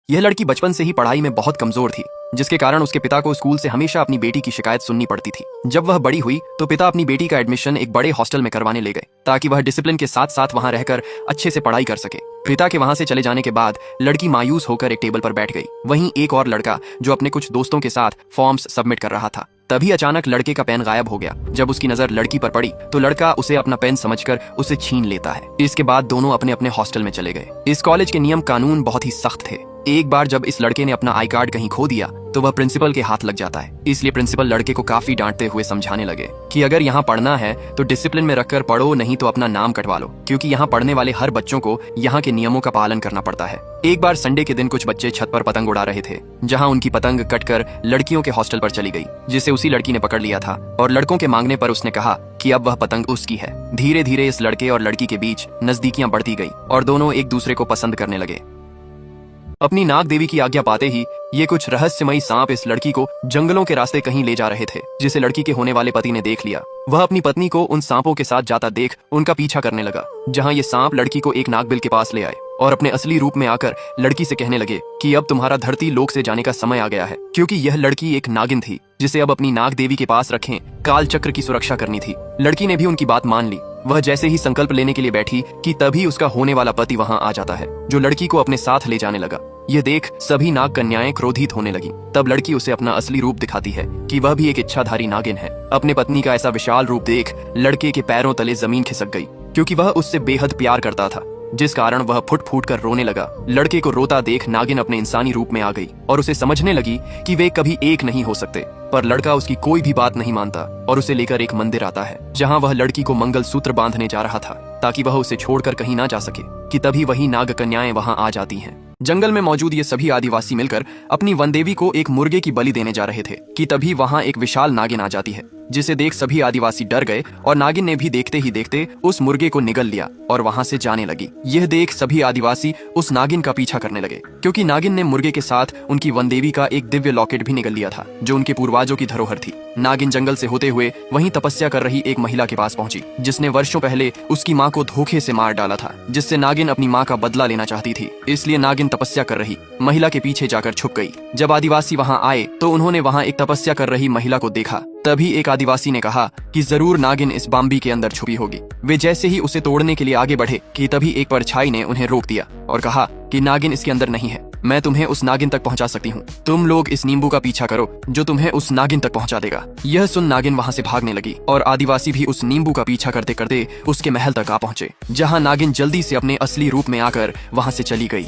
यह लड़की बचपन से ही पढ़ाई में बहुत कमजोर थी, जिसके कारण उसके पिता को स्कूल से हमेशा अपनी बेटी की शिकायत सुननी पड़ती थी। जब वह बड़ी हुई तो पिता अपनी बेटी का एडमिशन एक बड़े हॉस्टल में करवाने ले गए, ताकि वह डिसिप्लिन के साथ साथ वहां रहकर अच्छे से पढ़ाई कर सके। पिता के वहां से चले जाने के बाद लड़की मायूस होकर एक टेबल पर बैठ गई। वहीं एक और लड़का जो अपने कुछ दोस्तों के साथ फॉर्म्स सबमिट कर रहा था। तभी अचानक लड़के का पेन गायब हो गया। जब उसकी नजर लड़की पर पड़ी तो लड़का उसे अपना पेन समझकर उसे छीन लेता है। इसके बाद दोनों अपने अपने हॉस्टल में चले गए। इस कॉलेज के नियम कानून बहुत ही सख्त थे। एक बार जब इस लड़के ने अपना आई कार्ड कहीं खो दिया तो वह प्रिंसिपल के हाथ लग जाता है। इसलिए प्रिंसिपल लड़के को काफी डांटते हुए समझाने लगे कि अगर यहाँ पढ़ना है तो डिसिप्लिन में रखकर पढ़ो, नहीं तो अपना नाम कटवा लो, क्योंकि यहाँ पढ़ने वाले हर बच्चों को यहाँ के नियमों का पालन करना पड़ता है। एक बार संडे के दिन कुछ बच्चे छत पर पतंग उड़ा रहे थे, जहाँ उनकी पतंग कटकर लड़कियों के हॉस्टल पर चली गई, जिसे उसी लड़की ने पकड़ लिया था और लड़कों के मांगने पर उसने कहा कि अब वह पतंग उसकी है। धीरे धीरे इस लड़के और लड़की के बीच नजदीकियां बढ़ती गई और दोनों एक दूसरे को पसंद करने लगे। अपनी नाग देवी की आज्ञा पाते ही ये कुछ रहस्यमयी सांप इस लड़की को जंगलों के रास्ते कहीं ले जा रहे थे, जिसे लड़की के होने वाले पति ने देख लिया। वह अपनी पत्नी को उन सांपों के साथ जाता देख उनका पीछा करने लगा, जहां ये सांप लड़की को एक नागबिल के पास ले आए और अपने असली रूप में आकर लड़की से कहने लगे कि अब तुम्हारा धरती लोक से जाने का समय आ गया है, क्योंकि यह लड़की एक नागिन थी जिसे अब अपनी नाग देवी के पास रखें काल चक्र की सुरक्षा करनी थी। लड़की ने भी उनकी बात मान ली। वह जैसे ही संकल्प लेने के लिए बैठी कि तभी उसका होने वाला पति वहां आ जाता है, जो लड़की को अपने साथ ले जाने लगा। यह देख सभी नाग कन्याएं क्रोधित होने लगी। तब लड़की उसे अपना असली रूप दिखाती है कि वह भी एक इच्छाधारी नागिन है। अपने पत्नी का ऐसा विशाल रूप देख लड़के के पैरों तले जमीन खिसक गई, क्योंकि वह उससे बेहद प्यार करता था, जिस कारण वह फुट फूट कर रोने लगा। लड़के को रोता देख नागिन अपने इंसानी रूप में आ गई और उसे समझने लगी कि वे कभी एक नहीं हो सकते। पर लड़का उसकी कोई भी बात नहीं मानता और उसे लेकर एक मंदिर आता है, जहां वह लड़की को मंगलसूत्र बांधने जा रहा था, ताकि वह उसे छोड़कर कहीं ना जा सके। कि तभी वही नाग कन्याएं वहां आ जाती हैं। जंगल में मौजूद ये सभी आदिवासी मिलकर अपनी वनदेवी को एक मुर्गे की बलि देने जा रहे थे कि तभी वहां एक विशाल नागिन आ जाती है, जिसे देख सभी आदिवासी डर गए और नागिन ने भी देखते ही देखते उस मुर्गे को निगल लिया और वहां से जाने लगी। यह देख सभी आदिवासी उस नागिन का पीछा करने लगे, क्योंकि नागिन ने मुर्गे के साथ उनकी वनदेवी का एक दिव्य लॉकेट भी निगल लिया था, जो उनके पूर्वजों की धरोहर थी। नागिन जंगल से होते हुए वहीं तपस्या कर रही एक महिला के पास पहुंची, जिसने वर्षों पहले उसकी माँ को धोखे से मार डाला था, जिससे नागिन अपनी माँ का बदला लेना चाहती थी। इसलिए नागिन तपस्या कर रही महिला के पीछे जाकर छुप गई। जब आदिवासी वहां आए तो उन्होंने वहां एक तपस्या कर रही महिला को देखा। तभी एक आदिवासी ने कहा कि जरूर नागिन इस बाम्बी के अंदर छुपी होगी। वे जैसे ही उसे तोड़ने के लिए आगे बढ़े कि तभी एक परछाई ने उन्हें रोक दिया और कहा कि नागिन इसके अंदर नहीं है, मैं तुम्हें उस नागिन तक पहुंचा सकती हूँ। तुम लोग इस नींबू का पीछा करो जो तुम्हें उस नागिन तक पहुंचा देगा। यह सुन नागिन वहां से भागने लगी और आदिवासी भी उस नींबू का पीछा करते करते उसके महल तक आ पहुंचे, जहां नागिन जल्दी से अपने असली रूप में आकर वहां से चली गई।